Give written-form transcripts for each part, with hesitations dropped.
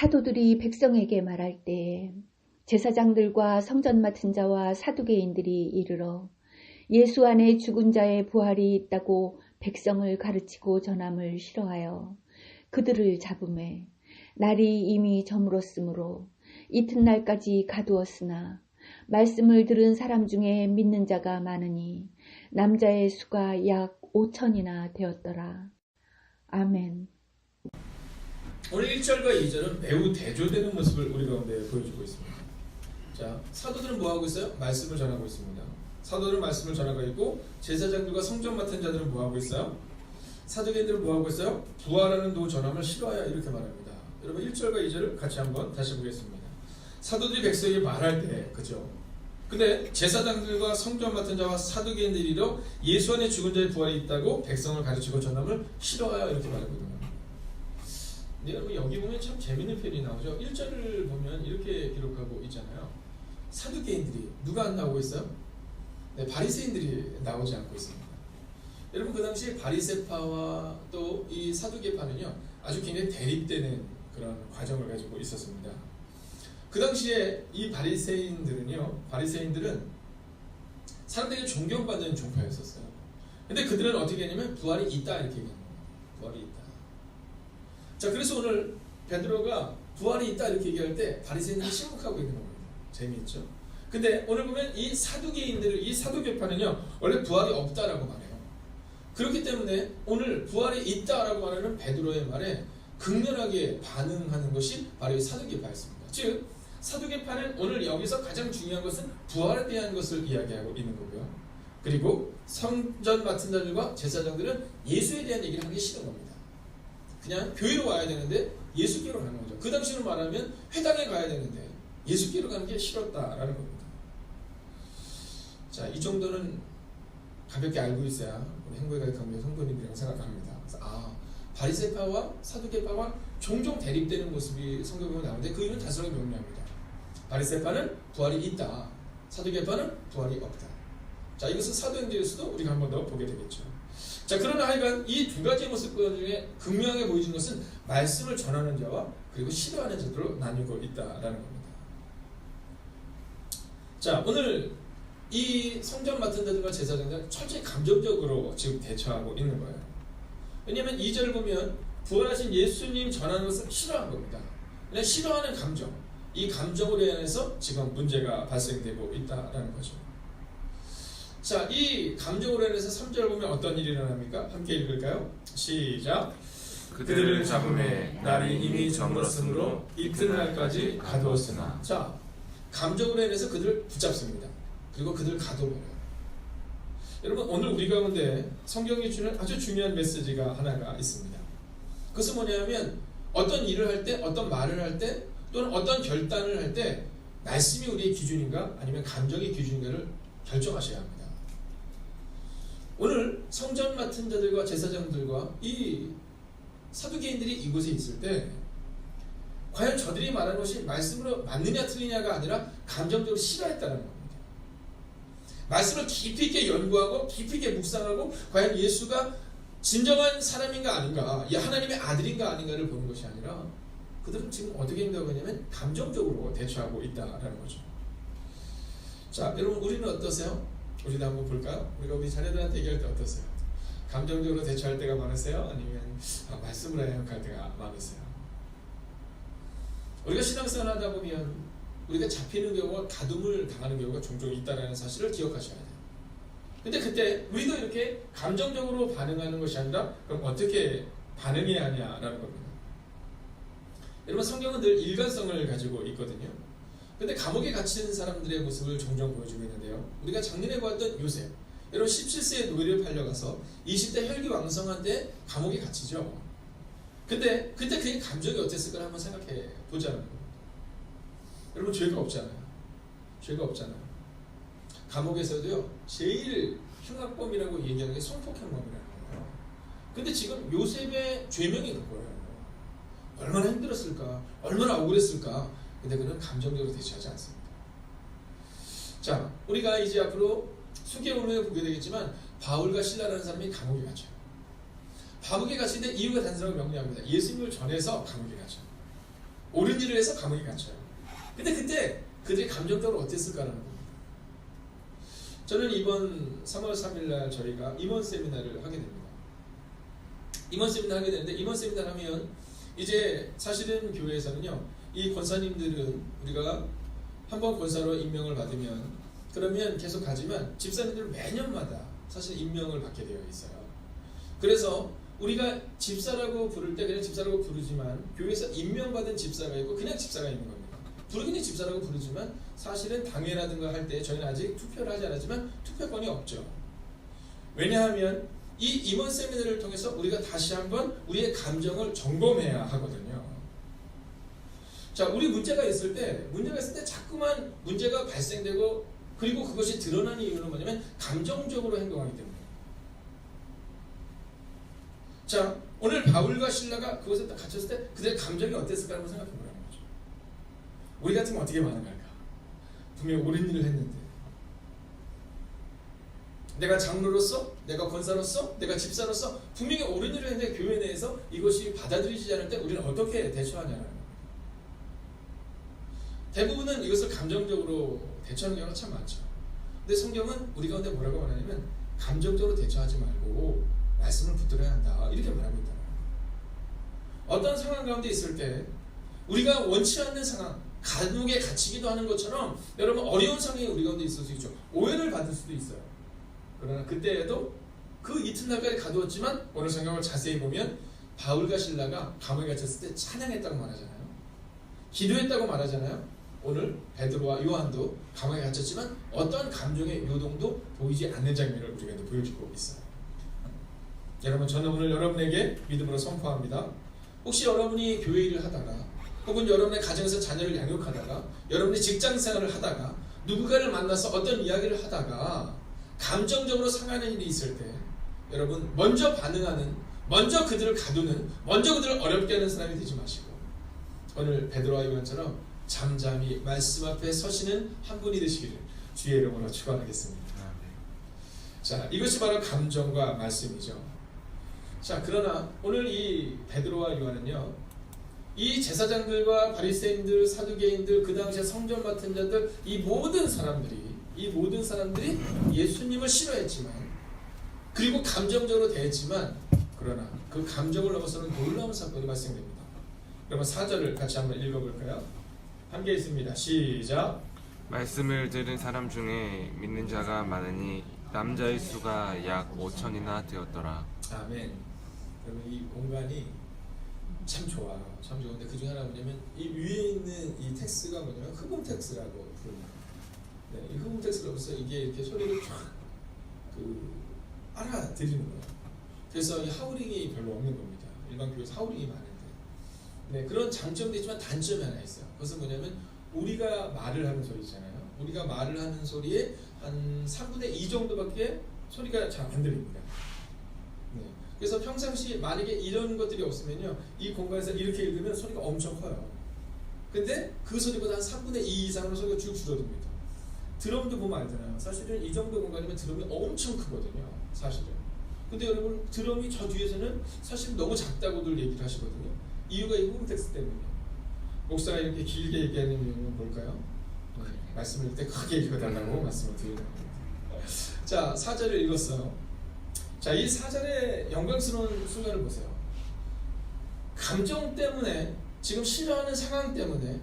사도들이 백성에게 말할 때 제사장들과 성전 맡은 자와 사두개인들이 이르러 예수 안에 죽은 자의 부활이 있다고 백성을 가르치고 전함을 싫어하여 그들을 잡음에 날이 이미 저물었으므로 이튿날까지 가두었으나 말씀을 들은 사람 중에 믿는 자가 많으니 남자의 수가 약 5천이나 되었더라. 아멘. 오늘 1절과 2절은 매우 대조되는 모습을 우리 가운데 보여주고 있습니다. 자, 사도들은 뭐하고 있어요? 말씀을 전하고 있습니다. 사도들은 말씀을 전하고 있고 제사장들과 성전 맡은 자들은 뭐하고 있어요? 사도계인들은 뭐하고 있어요? 부활하는 도 전함을 싫어하여 이렇게 말합니다. 여러분 1절과 2절을 같이 한번 다시 보겠습니다. 사도들이 백성에게 말할 때, 그죠? 근데 제사장들과 성전 맡은 자와 사두개인들이로 예수 안에 죽은 자의 부활이 있다고 백성을 가르치고 전함을 싫어하여 이렇게 말하거든요. 근데 여러분 여기 보면 참 재밌는 표현이 나오죠. 1절을 보면 이렇게 기록하고 있잖아요. 사두개인들이 누가 안 나오고 있어요? 네, 바리새인들이 나오지 않고 있습니다. 여러분 그 당시 바리새파와 또 이 사두개파는요 아주 굉장히 대립되는 그런 과정을 가지고 있었습니다. 그 당시에 이 바리새인들은 사람들에게 존경받는 종파였었어요. 근데 그들은 어떻게 했냐면 부활이 있다 이렇게 얘기합니다. 부활이 있다. 자, 그래서 오늘 베드로가 부활이 있다 이렇게 얘기할 때 바리새인들이 침묵하고 있는 겁니다. 재미있죠? 근데 오늘 보면 이 사두개인들, 이 사두개파는요 원래 부활이 없다라고 말해요. 그렇기 때문에 오늘 부활이 있다라고 말하는 베드로의 말에 극렬하게 반응하는 것이 바로 이 사두개파였습니다. 즉 사두개파는 오늘 여기서 가장 중요한 것은 부활에 대한 것을 이야기하고 있는 거고요. 그리고 성전 맡은 자들과 제사장들은 예수에 대한 얘기를 하기 싫은 겁니다. 그냥 교회로 와야 되는데 예수께로 가는 거죠. 그 당시로 말하면 회당에 가야 되는데 예수께로 가는 게 싫었다라는 겁니다. 자, 이 정도는 가볍게 알고 있어야 우리 행복의 강의 성도님이라고 생각합니다. 그래서 바리새파와 사두개파와 종종 대립되는 모습이 성경에 나오는데 그 이유는 단순하게 명료합니다. 바리새파는 부활이 있다. 사두개파는 부활이 없다. 자, 이것은 사도행전에서도 우리가 한 번 더 보게 되겠죠. 자, 그러나 하여간 이 두 가지 모습 중에 극명하게 보여지는 것은 말씀을 전하는 자와 그리고 싫어하는 자들로 나뉘고 있다라는 겁니다. 자, 오늘 이 성전 맡은 자들과 제사장들은 철저히 감정적으로 지금 대처하고 있는 거예요. 왜냐하면 2절을 보면 부활하신 예수님 전하는 것을 싫어한 겁니다. 그냥 싫어하는 감정, 이 감정으로 인해서 지금 문제가 발생되고 있다라는 거죠. 자, 이 감정으로 인해서 3절 보면 어떤 일이 일어납니까? 함께 읽을까요? 시작. 그들을 잡음에 날이 이미 저물었으므로 이튿날까지 가두었으나. 자, 감정으로 인해서 그들을 붙잡습니다. 그리고 그들을 가둬버려요. 여러분 오늘 우리 가운데 성경이 주는 아주 중요한 메시지가 하나가 있습니다. 그것은 뭐냐면 어떤 일을 할 때, 어떤 말을 할 때, 또는 어떤 결단을 할 때 말씀이 우리의 기준인가 아니면 감정의 기준인가를 결정하셔야 합니다. 오늘 성전 맡은 자들과 제사장들과 이 사두개인들이 이곳에 있을 때 과연 저들이 말하는 것이 말씀으로 맞느냐 틀리냐가 아니라 감정적으로 싫어했다는 겁니다. 말씀을 깊이 있게 연구하고 깊이 있게 묵상하고 과연 예수가 진정한 사람인가 아닌가, 하나님의 아들인가 아닌가를 보는 것이 아니라 그들은 지금 어떻게 행동하고 있냐면 감정적으로 대처하고 있다라는 거죠. 자, 여러분 우리는 어떠세요? 우리도 한번 볼까요? 우리가 우리 자녀들한테 얘기할 때 어떠세요? 감정적으로 대처할 때가 많으세요? 아니면 말씀으로 해석할 때가 많으세요? 우리가 신앙생활 하다 보면 우리가 잡히는 경우가 가둠을 당하는 경우가 종종 있다는 사실을 기억하셔야 돼요. 근데 그때 우리도 이렇게 감정적으로 반응하는 것이 아니라 그럼 어떻게 반응해야 하냐라는 겁니다. 여러분 성경은 늘 일관성을 가지고 있거든요. 근데 감옥에 갇힌 사람들의 모습을 종종 보여주고 있는데요. 우리가 작년에 보았던 요셉, 여러분 17세에 노예를 팔려가서 20대 혈기왕성한 때 감옥에 갇히죠. 근데 그때 그의 감정이 어땠을까 한번 생각해 보자는 겁니다. 여러분 죄가 없잖아요. 죄가 없잖아요. 감옥에서도요 제일 흉악범이라고 얘기하는 게 성폭행범이라는 거예요. 근데 지금 요셉의 죄명이 그거예요. 얼마나 힘들었을까, 얼마나 억울했을까. 근데 그는 감정적으로 대처하지 않습니다. 자, 우리가 이제 앞으로 수계오면에 보게 되겠지만 바울과 실라라는 사람이 감옥에 갇혀요. 감옥에 갇힌 데 이유가 단순하고 명료합니다. 예수님을 전해서 감옥에 갇혀요. 옳은 일을 해서 감옥에 갇혀요. 근데 그때 그들이 감정적으로 어땠을까라는 겁니다. 저는 이번 3월 3일 날 저희가 임원 세미나를 하게 됩니다. 임원 세미나 하게 되는데, 임원 세미나 하면 이제 사실은 교회에서는요, 이 권사님들은 우리가 한번 권사로 임명을 받으면 그러면 계속 가지만 집사님들은 매년마다 사실 임명을 받게 되어 있어요. 그래서 우리가 집사라고 부를 때 그냥 집사라고 부르지만 교회에서 임명받은 집사가 있고 그냥 집사가 있는 겁니다. 부르기는 집사라고 부르지만 사실은 당회라든가 할 때 저희는 아직 투표를 하지 않았지만 투표권이 없죠. 왜냐하면 이 임원 세미나를 통해서 우리가 다시 한번 우리의 감정을 점검해야 하거든요. 자, 우리 문제가 있을 때 자꾸만 문제가 발생되고 그리고 그것이 드러나는 이유는 뭐냐면 감정적으로 행동하기 때문에. 자, 오늘 바울과 실라가 그곳에 딱 갇혔을 때 그들의 감정이 어땠을까 한번 생각해 보라는 거죠. 우리 같으면 어떻게 반응할까? 분명히 옳은 일을 했는데 내가 장로로서, 내가 권사로서, 내가 집사로서 분명히 옳은 일을 했는데 교회 내에서 이것이 받아들이지 않을 때 우리는 어떻게 대처하냐는 거예요. 대부분은 이것을 감정적으로 대처하는 경우가 참 많죠. 근데 성경은 우리 가운데 뭐라고 말하냐면 감정적으로 대처하지 말고 말씀을 붙들어야 한다, 이렇게 말하고 있다는 거예요. 어떤 상황 가운데 있을 때 우리가 원치 않는 상황, 감옥에 갇히기도 하는 것처럼 여러분 어려운 상황이 우리 가운데 있을 수 있죠. 오해를 받을 수도 있어요. 그러나 그때에도 그 이튿날까지 가두었지만 오늘 성경을 자세히 보면 바울과 실라가 감옥에 갇혔을 때 찬양했다고 말하잖아요. 기도했다고 말하잖아요. 오늘 베드로와 요한도 감옥에 갇혔지만 어떤 감정의 요동도 보이지 않는 장면을 우리가 보여주고 있어요. 여러분, 저는 오늘 여러분에게 믿음으로 선포합니다. 혹시 여러분이 교회 일을 하다가 혹은 여러분의 가정에서 자녀를 양육하다가 여러분의 직장생활을 하다가 누군가를 만나서 어떤 이야기를 하다가 감정적으로 상하는 일이 있을 때 여러분 먼저 반응하는, 먼저 그들을 가두는, 먼저 그들을 어렵게 하는 사람이 되지 마시고 오늘 베드로와 요한처럼 잠잠히 말씀 앞에 서시는 한 분이 되시기를 주의 이름으로 축원하겠습니다. 자, 이것이 바로 감정과 말씀이죠. 자, 그러나 오늘 이 베드로와 요한은요, 이 제사장들과 바리새인들, 사두개인들, 그 당시에 성전 맡은 자들, 이 모든 사람들이 예수님을 싫어했지만 그리고 감정적으로 대했지만 그러나 그 감정을 넘어서는 놀라운 사건이 발생됩니다. 그러면 4절을 같이 한번 읽어볼까요? 함께 있습니다. 시작. 말씀을 들은 사람 중에 믿는 자가 많으니 남자의 수가 약 5천이나 되었더라. 아멘. 그러면 이 공간이 참 좋아요. 참 좋은데 그 중에 하나가 뭐냐면 이 위에 있는 이 텍스가 뭐냐면 흡음 텍스라고 부릅니다. 네, 이 흡음 텍스로서 이게 이렇게 소리를 쫙 알아들이는 거예요. 그래서 이 하우링이 별로 없는 겁니다. 일반 교회에서 하우링이 많은데, 네, 그런 장점도 있지만 단점이 하나 있어요. 그것은 뭐냐면 우리가 말을 하는 소리 있잖아요. 우리가 말을 하는 소리에 한 3분의 2 정도밖에 소리가 잘 안 들립니다. 네. 그래서 평상시 만약에 이런 것들이 없으면요, 이 공간에서 이렇게 읽으면 소리가 엄청 커요. 근데 그 소리보다 한 3분의 2 이상으로 소리가 쭉 줄어듭니다. 드럼도 보면 알잖아요. 사실은 이 정도 공간이면 드럼이 엄청 크거든요. 사실은. 근데 여러분 드럼이 저 뒤에서는 사실 너무 작다고들 얘기를 하시거든요. 이유가 이 흡음 텍스트 때문이에요. 목사가 이렇게 길게 얘기하는 이유는 뭘까요? 말씀을 이때 크게 읽어달라고 말씀을 드리는 겁니다. 자, 4절을 읽었어요. 자, 이 4절의 영광스러운 순간을 보세요. 감정 때문에, 지금 싫어하는 상황 때문에,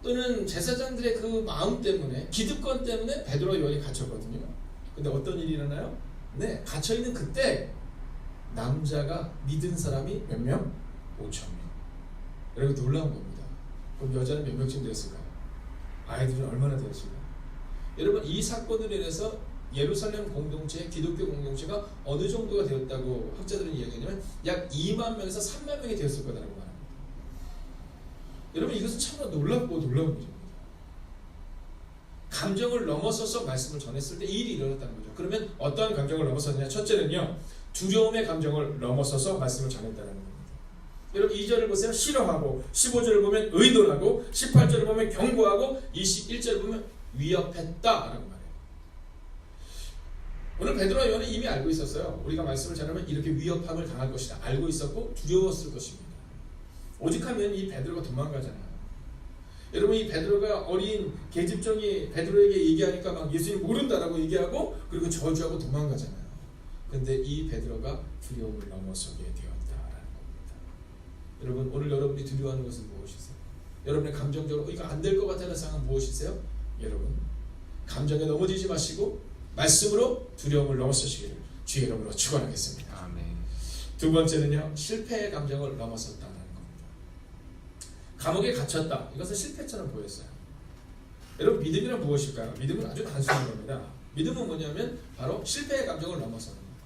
또는 제사장들의 그 마음 때문에, 기득권 때문에 베드로와 요한이 갇혔거든요. 근데 어떤 일이 일어나요? 네, 갇혀있는 그때 남자가 믿은 사람이 몇 명? 5,000명. 여러분 놀라운 겁니다. 그럼 여자는 몇 명쯤 되었을까요? 아이들은 얼마나 되었을까요? 여러분 이 사건으로 인해서 예루살렘 공동체, 기독교 공동체가 어느 정도가 되었다고 학자들은 이야기하냐면 약 2만 명에서 3만 명이 되었을 거라고 말합니다. 여러분 이것은 참으로 놀랍고 놀라운 일입니다. 감정을 넘어서서 말씀을 전했을 때 이 일이 일어났다는 거죠. 그러면 어떠한 감정을 넘어섰느냐? 첫째는요, 두려움의 감정을 넘어서서 말씀을 전했다는 겁니다. 여러분 2절을 보세요. 싫어하고, 15절을 보면 의논하고, 18절을 보면 경고하고, 21절을 보면 위협했다라고 말해요. 오늘 베드로와 요한은 이미 알고 있었어요. 우리가 말씀을 전하면 이렇게 위협함을 당할 것이다. 알고 있었고 두려웠을 것입니다. 오직하면 이 베드로가 도망가잖아요. 여러분 이 베드로가 어린 계집종이 베드로에게 얘기하니까 막 예수님 모른다라고 얘기하고 그리고 저주하고 도망가잖아요. 근데 이 베드로가 두려움을 넘어서게 되었다라는 겁니다. 여러분 오늘 여러분이 두려워하는 것은 무엇이세요? 여러분의 감정적으로 이거 안 될 것 같다는 상황은 무엇이세요? 여러분 감정에 넘어지지 마시고 말씀으로 두려움을 넘어서시기를 주의 이름으로 축원하겠습니다. 아멘. 두 번째는요, 실패의 감정을 넘어섰다는 겁니다. 감옥에 갇혔다. 이것은 실패처럼 보였어요. 여러분 믿음이란 무엇일까요? 믿음은 아주 단순한 겁니다. 믿음은 뭐냐면 바로 실패의 감정을 넘어서는 겁니다.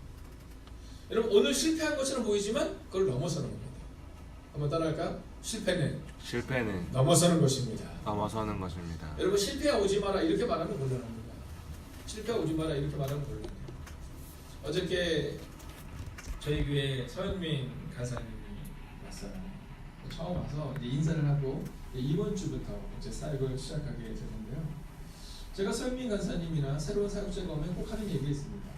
여러분 오늘 실패한 것처럼 보이지만 그걸 넘어서는 겁니다. 한번 따라할까요? 실패는 넘어서는 것입니다. 넘어서는 것입니다. 여러분 실패가 오지 마라 이렇게 말하면 곤란합니다. 실패가 오지 마라 이렇게 말하면 곤란해요. 어저께 저희 교회 서영민 간사님이 왔어요. 처음 와서 이제 인사를 하고 이번 주부터 이제 사역을 시작하게 되는데요. 제가 서영민 간사님이나 새로운 사역자가 오면 꼭 하는 얘기가 있습니다.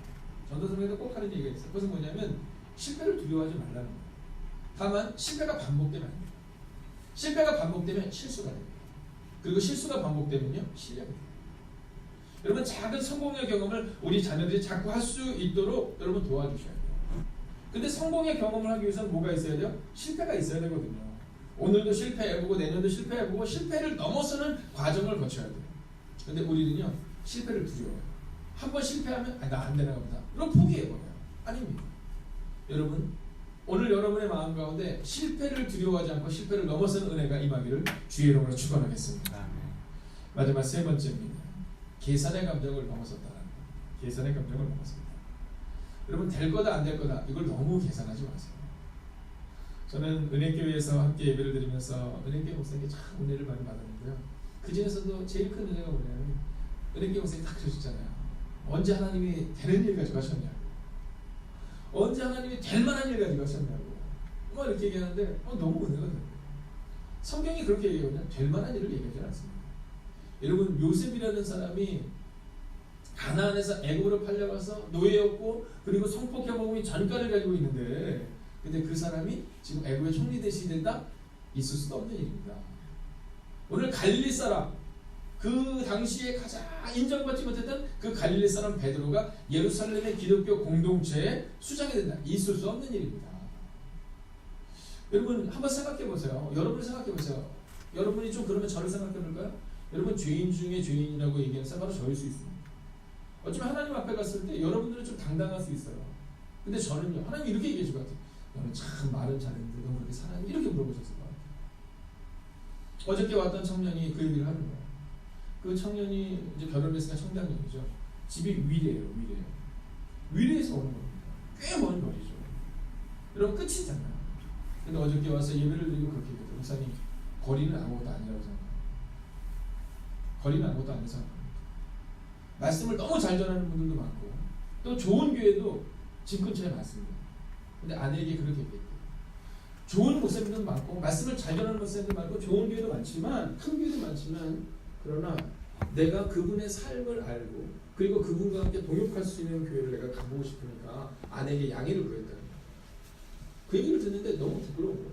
전도사님에도 꼭 하는 얘기가 있어요. 그것은 뭐냐면 실패를 두려워하지 말라는 거예요. 다만 실패가 반복되면 안 돼요. 실패가 반복되면 실수가 됩니다. 그리고 실수가 반복되면요 실력이 돼요. 여러분 작은 성공의 경험을 우리 자녀들이 자꾸 할 수 있도록 여러분 도와주셔야 돼요. 근데 성공의 경험을 하기 위해서는 뭐가 있어야 돼요? 실패가 있어야 되거든요. 오늘도 실패해보고 내년도 실패해보고 실패를 넘어서는 과정을 거쳐야 돼요. 근데 우리는요 실패를 두려워해요. 한번 실패하면 나 안 되나 보다. 그럼 포기해버려요. 아닙니다. 여러분 오늘 여러분의 마음 가운데 실패를 두려워하지 않고 실패를 넘어서는 은혜가 임하기를 주의 이름으로 축원하겠습니다. 아멘. 마지막 세 번째입니다. 계산의 감정을 넘어섰다는 거예요. 계산의 감정을 넘어섰다. 여러분 될 거다 안 될 거다 이걸 너무 계산하지 마세요. 저는 은혜교회에서 함께 예배를 드리면서 은혜교회 목사님께 참 은혜를 많이 받았는데요. 그 중에서도 제일 큰 은혜가 뭐냐면 은혜교회 목사님이 딱 그러셨잖아요. 언제 하나님이 되는 일 가지고 하셨냐고. 언제 하나님이 될 만한 일 가지고 하셨냐고. 막 이렇게 얘기하는데 너무 은혜가 돼요. 성경이 그렇게 얘기하거든요. 될 만한 일을 얘기하지 않습니다. 여러분 요셉이라는 사람이 가나안에서 애굽으로 팔려가서 노예였고 그리고 성폭행 먹으면 전가를 가지고 있는데 근데 그 사람이 지금 애굽의 총리 대신이 된다? 있을 수도 없는 일입니다. 오늘 갈릴리 사람 그 당시에 가장 인정받지 못했던 그 갈릴리 사람 베드로가 예루살렘의 기독교 공동체의 수장이 된다. 있을 수 없는 일입니다. 여러분 한번 생각해 보세요. 여러분이 생각해 보세요. 여러분이 좀 그러면 저를 생각해 볼까요? 여러분 죄인 중에 죄인이라고 얘기하는 사람 바로 저일 수 있습니다. 어쩌면 하나님 앞에 갔을 때 여러분들은 좀 당당할 수 있어요. 근데 저는요 하나님 이렇게 얘기해 줄 것 같아요. 너는 참 말은 잘했는데 넌 그렇게 살았니? 이렇게 물어보셨을 것 같아요. 어저께 왔던 청년이 그 얘기를 하는 거예요. 그 청년이 이제 결혼했으니까 청장년이죠. 집이 위례예요. 위례에서 오는 겁니다. 꽤 먼 거리죠. 여러분 끝이잖아요. 근데 어저께 와서 예배를 드리고 그렇게 얘기해요. 목사님 거리는 아무것도 아니라고 생각해요. 거리는 아무것도 아니라고 생각합니다. 말씀을 너무 잘 전하는 분들도 많고 또 좋은 교회도 집 근처에 많습니다. 근데 아내에게 그렇게 얘기했대요. 좋은 목사님들도 많고 말씀을 잘 전하는 목사님도 많고 좋은 교회도 많지만 큰 교회도 많지만 그러나 내가 그분의 삶을 알고 그리고 그분과 함께 동역할 수 있는 교회를 내가 가보고 싶으니까 아내에게 양해를 구했다는 거예요. 그 얘기를 듣는데 너무 부끄러운 거예요.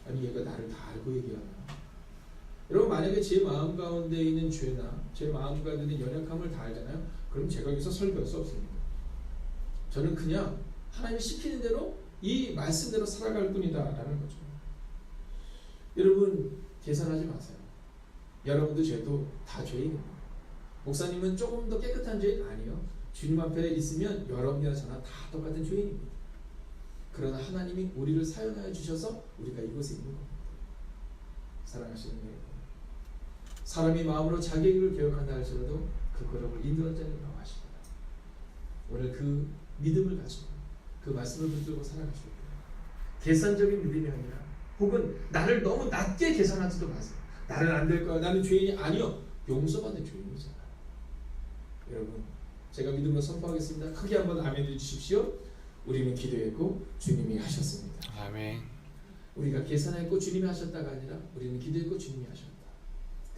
아니 얘가 나를 다 알고 얘기하나. 여러분 만약에 제 마음 가운데 있는 죄나 제 마음 가운데 있는 연약함을 다 알잖아요. 그럼 제가 여기서 설교할 수 없습니다. 저는 그냥 하나님이 시키는 대로 이 말씀대로 살아갈 뿐이다 라는 거죠. 여러분 계산하지 마세요. 여러분도 죄도 다 죄인입니다. 목사님은 조금 더 깨끗한 죄인 아니요. 주님 앞에 있으면 여러분이나 저나 다 똑같은 죄인입니다. 그러나 하나님이 우리를 사용하여 주셔서 우리가 이곳에 있는 겁니다. 사랑하시는 여러분, 사람이 마음으로 자기 길을 개혁한다 할지라도 그 걸음을 인도한 자는 나와십니다. 오늘 그 믿음을 가지고 그 말씀을 붙들고 살아가시고 계산적인 믿음이 아니라 혹은 나를 너무 낮게 계산하지도 마세요. 나는 안 될 거야. 나는 죄인이 아니요. 용서받는 죄인이잖아요. 여러분 제가 믿음으로 선포하겠습니다. 크게 한번 아멘 해주십시오. 우리는 기도했고 주님이 하셨습니다. 아멘. 우리가 계산했고 주님이 하셨다가 아니라 우리는 기도했고 주님이 하셨다.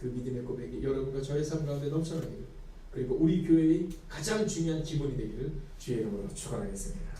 그 믿음의 고백이 여러분과 저의 삶 가운데 넘쳐나기를 그리고 우리 교회의 가장 중요한 기본이 되기를 주의 이름으로 축원하겠습니다.